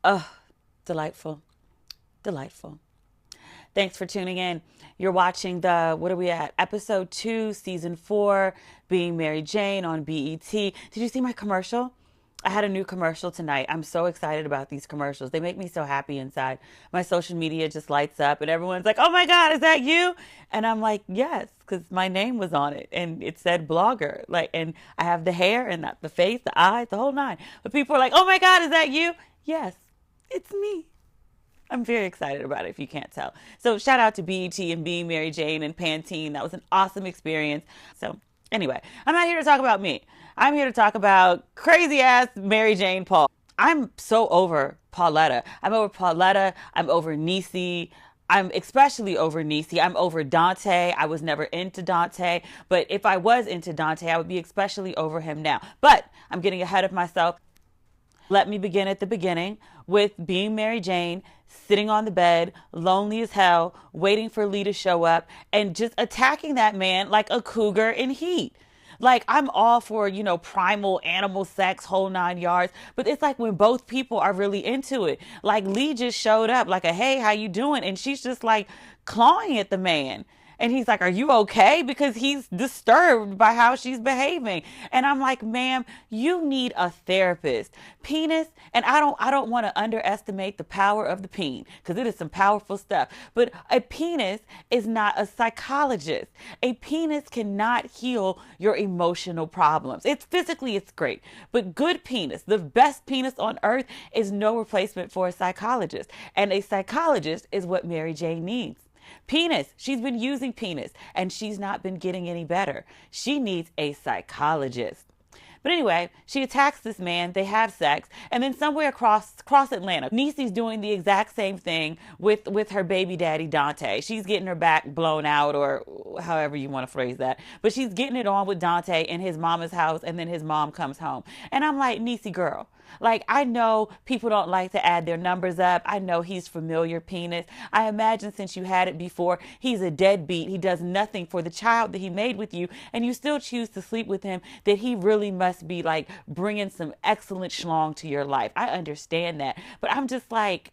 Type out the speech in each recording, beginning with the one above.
Oh, delightful. Delightful. Thanks for tuning in. You're watching what are we at? Episode 2, Season 4, Being Mary Jane on BET. Did you see my commercial? I had a new commercial tonight. I'm so excited about these commercials. They make me so happy inside. My social media just lights up and everyone's like, oh my God, is that you? And I'm like, yes, because my name was on it and it said blogger. And I have the hair and the face, the eyes, the whole nine. But people are like, oh my God, is that you? Yes, it's me. I'm very excited about it if you can't tell. So shout out to BET and Being Mary Jane and Pantene. That was an awesome experience. So anyway, I'm not here to talk about me. I'm here to talk about crazy ass Mary Jane Paul. I'm so over Pauletta. I'm over Pauletta. I'm over Niecy. I'm especially over Niecy. I'm over Dante. I was never into Dante, but if I was into Dante, I would be especially over him now. But I'm getting ahead of myself. Let me begin at the beginning with Being Mary Jane, sitting on the bed, lonely as hell, waiting for Lee to show up, and just attacking that man like a cougar in heat. Like, I'm all for, primal animal sex, whole 9 yards. But it's like when both people are really into it. Like, Lee just showed up like a, hey, how you doing? And she's just like clawing at the man. And he's like, are you okay? Because he's disturbed by how she's behaving. And I'm like, ma'am, you need a therapist. Penis, and I don't want to underestimate the power of the peen, because it is some powerful stuff. But a penis is not a psychologist. A penis cannot heal your emotional problems. It's great. But good penis, the best penis on earth, is no replacement for a psychologist. And a psychologist is what Mary Jane needs. Penis. She's been using penis and she's not been getting any better. She needs a psychologist. But anyway, she attacks this man. They have sex, and then somewhere across Atlanta, Niecy's doing the exact same thing with her baby daddy Dante. She's getting her back blown out, or however you want to phrase that. But she's getting it on with Dante in his mama's house, and then his mom comes home, and I'm like, Niecy girl. Like, I know people don't like to add their numbers up. I know he's familiar penis. I imagine since you had it before, he's a deadbeat. He does nothing for the child that he made with you, and you still choose to sleep with him, that he really must be like bringing some excellent schlong to your life. I understand that. But I'm just like,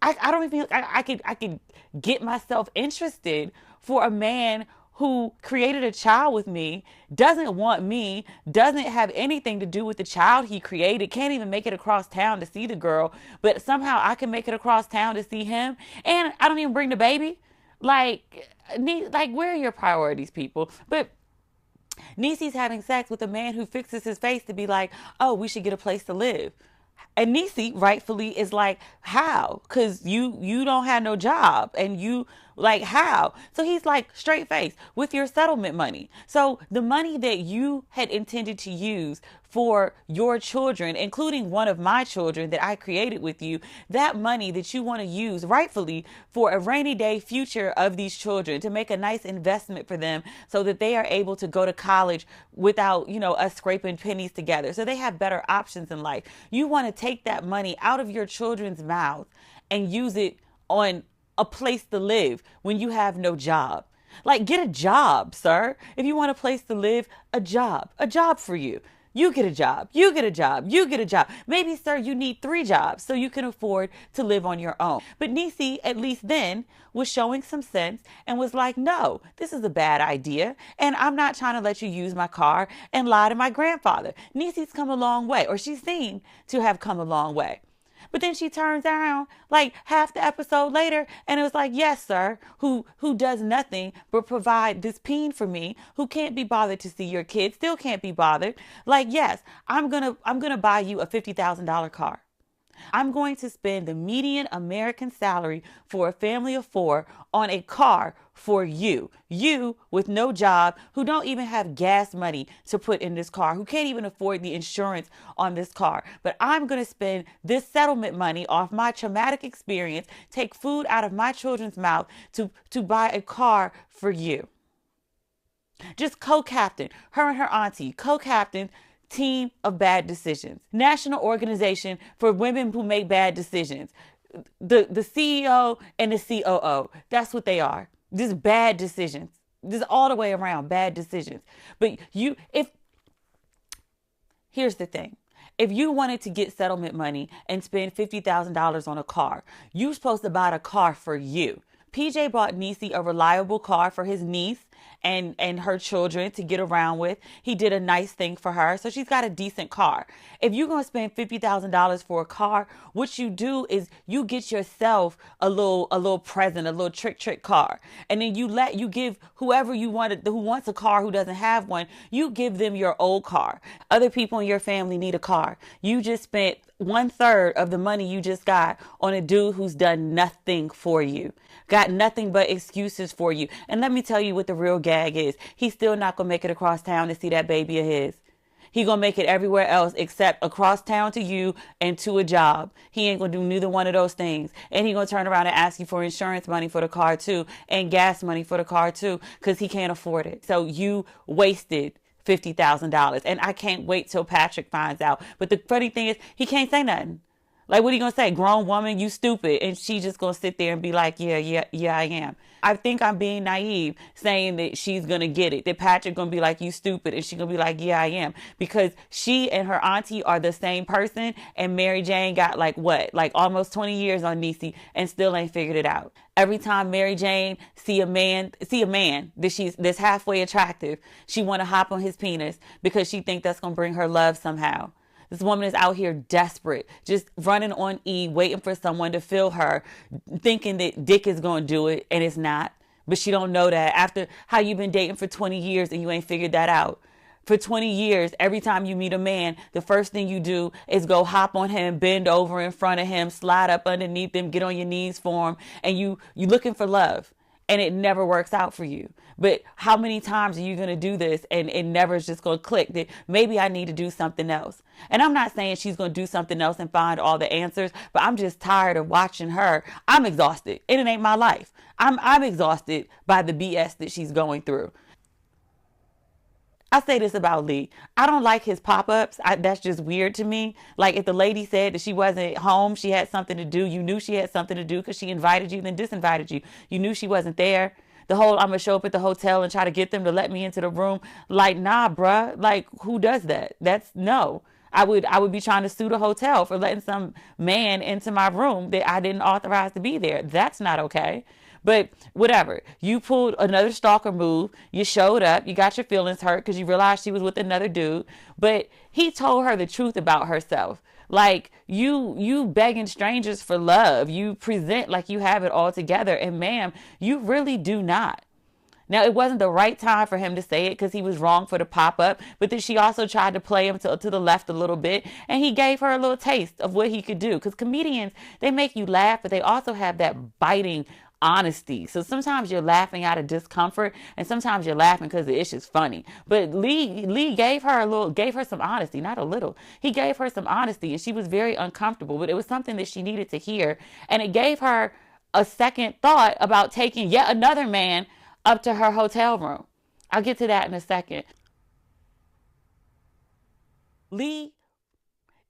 I don't even, I could get myself interested for a man who created a child with me, doesn't want me, doesn't have anything to do with the child he created, can't even make it across town to see the girl, but somehow I can make it across town to see him, and I don't even bring the baby. Like where are your priorities, people? But Niecy's having sex with a man who fixes his face to be like, oh, we should get a place to live. And Niecy rightfully is like, how? Because you don't have no job, and you, like, how? So he's like, straight face, with your settlement money. So the money that you had intended to use for your children, including one of my children that I created with you, that money that you want to use rightfully for a rainy day future of these children, to make a nice investment for them so that they are able to go to college without, us scraping pennies together, so they have better options in life. You want to take that money out of your children's mouth and use it on a place to live when you have no job. Like, get a job, sir. If you want a place to live, a job for you. You get a job, you get a job, you get a job. Maybe, sir, you need 3 jobs so you can afford to live on your own. But Niecy, at least then, was showing some sense and was like, no, this is a bad idea. And I'm not trying to let you use my car and lie to my grandfather. Niecy's come a long way, or she seemed to have come a long way. But then she turns around like half the episode later, and it was like, yes, sir, who does nothing but provide this peen for me, who can't be bothered to see your kids, still can't be bothered. Like, yes, I'm gonna buy you a $50,000 car. I'm going to spend the median American salary for a family of 4 on a car for you. You with no job, who don't even have gas money to put in this car, who can't even afford the insurance on this car. But I'm going to spend this settlement money off my traumatic experience, take food out of my children's mouth to buy a car for you. Just co-captain, her and her auntie, co-captain, team of bad decisions. National Organization for Women Who Make Bad Decisions. The CEO and the COO. That's what they are. Just bad decisions. Just all the way around bad decisions. But here's the thing. If you wanted to get settlement money and spend $50,000 on a car, you're supposed to buy a car for you. PJ bought Niecy a reliable car for his niece and her children to get around with. He did a nice thing for her, so she's got a decent car. If you're going to spend $50,000 for a car, what you do is you get yourself a little present, a little trick car. And then you give whoever you wanted, who wants a car, who doesn't have one, you give them your old car. Other people in your family need a car. You just spent 1/3 of the money you just got on a dude who's done nothing for you, got nothing but excuses for you. And let me tell you what the real gag is. He's still not going to make it across town to see that baby of his. He going to make it everywhere else except across town to you and to a job. He ain't going to do neither one of those things. And he going to turn around and ask you for insurance money for the car too, and gas money for the car too, because he can't afford it. So you wasted $50,000. And I can't wait till Patrick finds out. But the funny thing is, he can't say nothing. Like, what are you going to say? Grown woman, you stupid. And she just going to sit there and be like, yeah, I am. I think I'm being naive saying that she's going to get it. That Patrick going to be like, you stupid. And she going to be like, yeah, I am. Because she and her auntie are the same person. And Mary Jane got like almost 20 years on Niecy and still ain't figured it out. Every time Mary Jane see a man that's halfway attractive, she want to hop on his penis because she think that's going to bring her love somehow. This woman is out here desperate, just running on E, waiting for someone to fill her, thinking that dick is going to do it, and it's not. But she don't know that after how you've been dating for 20 years and you ain't figured that out. For 20 years, every time you meet a man, the first thing you do is go hop on him, bend over in front of him, slide up underneath him, get on your knees for him, and you looking for love. And it never works out for you. But how many times are you going to do this and it never is just going to click that maybe I need to do something else? And I'm not saying she's going to do something else and find all the answers, but I'm just tired of watching her. I'm exhausted. It ain't my life. I'm exhausted by the BS that she's going through. I say this about Lee. I don't like his pop-ups. That's just weird to me. Like, if the lady said that she wasn't home, she had something to do, you knew she had something to do because she invited you, then disinvited you. You knew she wasn't there. The whole, I'm going to show up at the hotel and try to get them to let me into the room. Like, nah, bruh. Like, who does that? That's no. I would be trying to sue the hotel for letting some man into my room that I didn't authorize to be there. That's not okay. But whatever, you pulled another stalker move. You showed up. You got your feelings hurt because you realized she was with another dude. But he told her the truth about herself. Like, you begging strangers for love. You present like you have it all together. And ma'am, you really do not. Now, it wasn't the right time for him to say it because he was wrong for the pop-up. But then she also tried to play him to the left a little bit. And he gave her a little taste of what he could do. Because comedians, they make you laugh, but they also have that biting honesty. So sometimes you're laughing out of discomfort and sometimes you're laughing because the issue's funny. But Lee gave her some honesty, not a little. He gave her some honesty and she was very uncomfortable, but it was something that she needed to hear. And it gave her a second thought about taking yet another man up to her hotel room. I'll get to that in a second. Lee,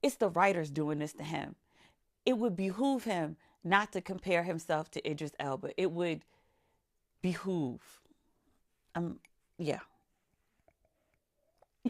it's the writers doing this to him. It would behoove him not to compare himself to Idris Elba. It would behoove. Yeah.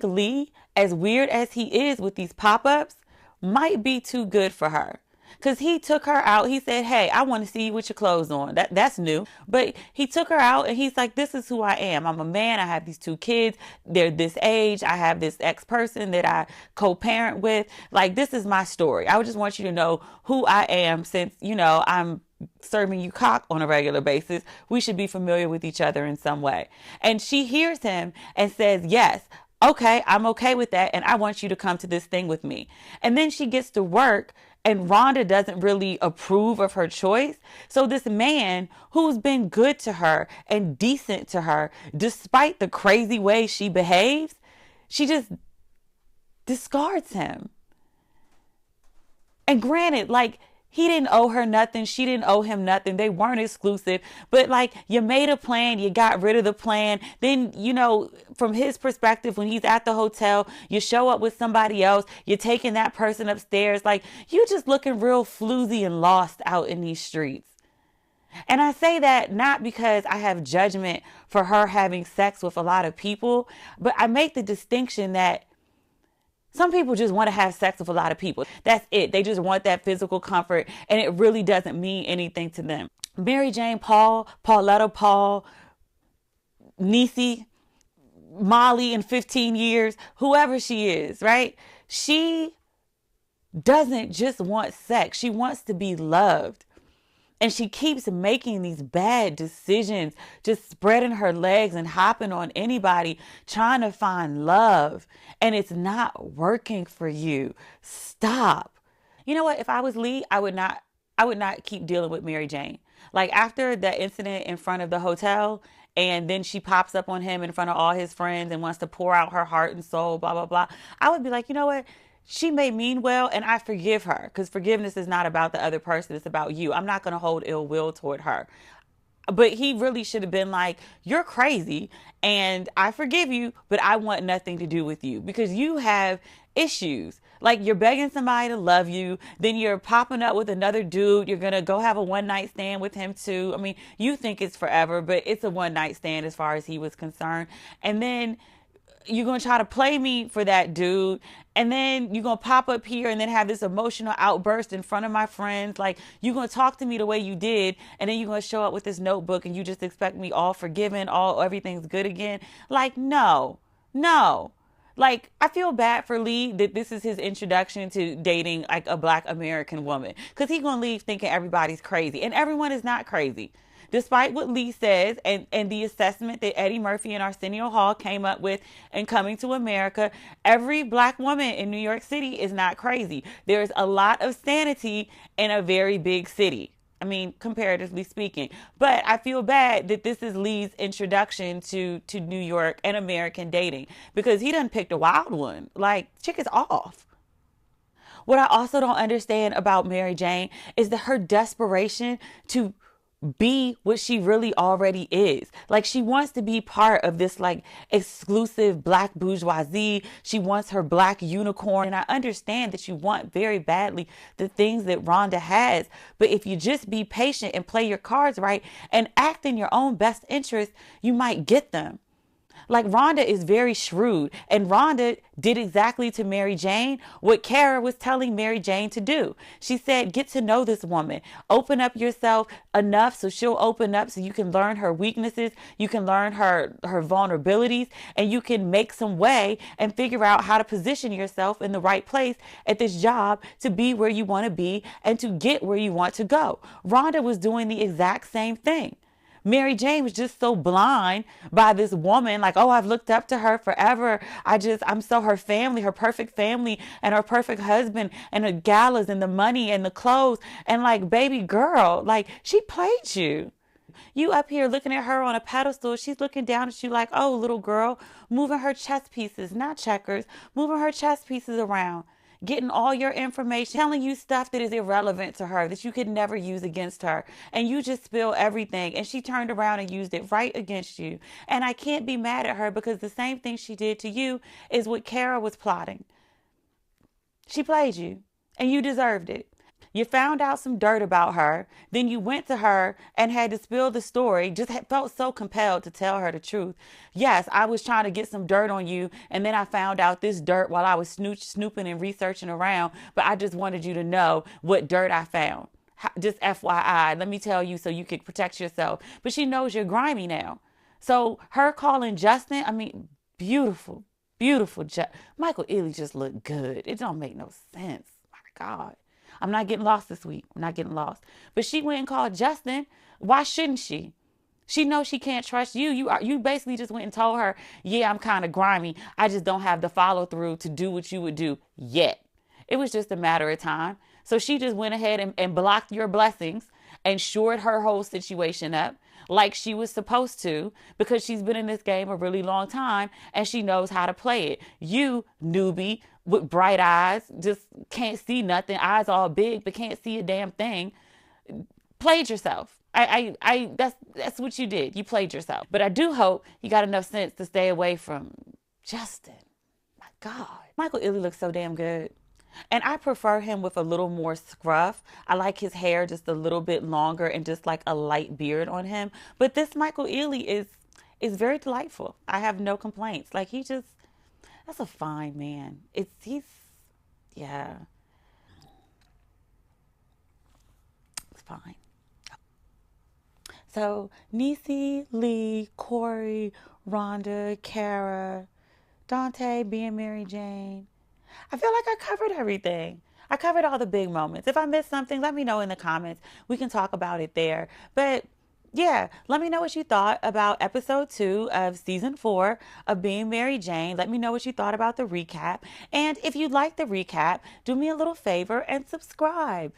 Lee, as weird as he is with these pop-ups, might be too good for her. Because he took her out. He said, hey, I want to see you with your clothes on. That's new. But he took her out and he's like, this is who I am. I'm a man. I have these 2 kids. They're this age. I have this ex-person that I co-parent with. Like, this is my story. I would just want you to know who I am since, I'm serving you cock on a regular basis. We should be familiar with each other in some way. And she hears him and says, yes, okay, I'm okay with that. And I want you to come to this thing with me. And then she gets to work. And Rhonda doesn't really approve of her choice. So this man who's been good to her and decent to her, despite the crazy way she behaves, she just discards him. And granted, like, he didn't owe her nothing. She didn't owe him nothing. They weren't exclusive. But like, you made a plan. You got rid of the plan. Then, from his perspective, when he's at the hotel, you show up with somebody else. You're taking that person upstairs. Like, you just looking real floozy and lost out in these streets. And I say that not because I have judgment for her having sex with a lot of people, but I make the distinction that Some people just want to have sex with a lot of people. That's it. They just want that physical comfort, and it really doesn't mean anything to them. Mary Jane, Paul, Pauletta, Paul, Niecy, Molly in 15 years, whoever she is, right? She doesn't just want sex. She wants to be loved. And she keeps making these bad decisions, just spreading her legs and hopping on anybody, trying to find love. And it's not working for you. Stop. You know what? If I was Lee, I would not keep dealing with Mary Jane. Like after that incident in front of the hotel, and then she pops up on him in front of all his friends and wants to pour out her heart and soul, blah, blah, blah. I would be like, you know what? She may mean well, and I forgive her, because forgiveness is not about the other person. It's about you. I'm not going to hold ill will toward her. But he really should have been like, you're crazy and I forgive you, but I want nothing to do with you because you have issues. Like you're begging somebody to love you. Then you're popping up with another dude. You're going to go have a one night stand with him too. I mean, you think it's forever, but it's a one night stand as far as he was concerned. And then you're going to try to play me for that dude. And then you're going to pop up here and then have this emotional outburst in front of my friends. Like you're going to talk to me the way you did. And then you're going to show up with this notebook and you just expect me all forgiven, everything's good again. Like, no. Like, I feel bad for Lee that this is his introduction to dating like a Black American woman. Because he's going to leave thinking everybody's crazy. And everyone is not crazy. Despite what Lee says and the assessment that Eddie Murphy and Arsenio Hall came up with in Coming to America, every Black woman in New York City is not crazy. There's a lot of sanity in a very big city. I mean, comparatively speaking. But I feel bad that this is Lee's introduction to New York and American dating because he done picked a wild one. Like, chick is off. What I also don't understand about Mary Jane is that her desperation to be what she really already is. Like she wants to be part of this like exclusive Black bourgeoisie. She wants her Black unicorn. And I understand that you want very badly the things that Rhonda has. But if you just be patient and play your cards right and act in your own best interest, you might get them. Like Rhonda is very shrewd, and Rhonda did exactly to Mary Jane what Kara was telling Mary Jane to do. She said, get to know this woman, open up yourself enough so she'll open up so you can learn her weaknesses, you can learn her vulnerabilities, and you can make some way and figure out how to position yourself in the right place at this job to be where you want to be and to get where you want to go. Rhonda was doing the exact same thing. Mary Jane was just so blind by this woman, like, oh, I've looked up to her forever. I'm so her family, her perfect family and her perfect husband and her galas and the money and the clothes. And like, baby girl, like she played you. You up here looking at her on a pedestal. She's looking down at you like, oh, little girl, moving her chess pieces, not checkers, moving her chess pieces around. Getting all your information, telling you stuff that is irrelevant to her, that you could never use against her. And you just spill everything. And she turned around and used it right against you. And I can't be mad at her because the same thing she did to you is what Kara was plotting. She played you and you deserved it. You found out some dirt about her. Then you went to her and had to spill the story. Just felt so compelled to tell her the truth. Yes, I was trying to get some dirt on you. And then I found out this dirt while I was snooping and researching around. But I just wanted you to know what dirt I found. Just FYI, let me tell you so you could protect yourself. But she knows you're grimy now. So her calling Justin, I mean, beautiful. Michael Ealy just looked good. It don't make no sense. My God. I'm not getting lost this week. I'm not getting lost. But she went and called Justin. Why shouldn't she? She knows she can't trust you. You basically just went and told her, yeah, I'm kind of grimy. I just don't have the follow through to do what you would do yet. It was just a matter of time. So she just went ahead and blocked your blessings and shored her whole situation up like she was supposed to because she's been in this game a really long time and she knows how to play it. You, newbie, with bright eyes, just can't see nothing, eyes all big, but can't see a damn thing, played yourself. That's what you did. You played yourself. But I do hope you got enough sense to stay away from Justin. My God. Michael Ealy looks so damn good. And I prefer him with a little more scruff. I like his hair just a little bit longer and just like a light beard on him. But this Michael Ealy is very delightful. I have no complaints. Like he just, That's a fine man. Yeah, it's fine. So Niecy, Lee, Corey, Rhonda, Kara, Dante being Mary Jane. I feel like I covered everything. I covered all the big moments. If I missed something, let me know in the comments. We can talk about it there. But yeah, let me know what you thought about episode 2 of season 4 of Being Mary Jane. Let me know what you thought about the recap. And if you'd like the recap, do me a little favor and subscribe.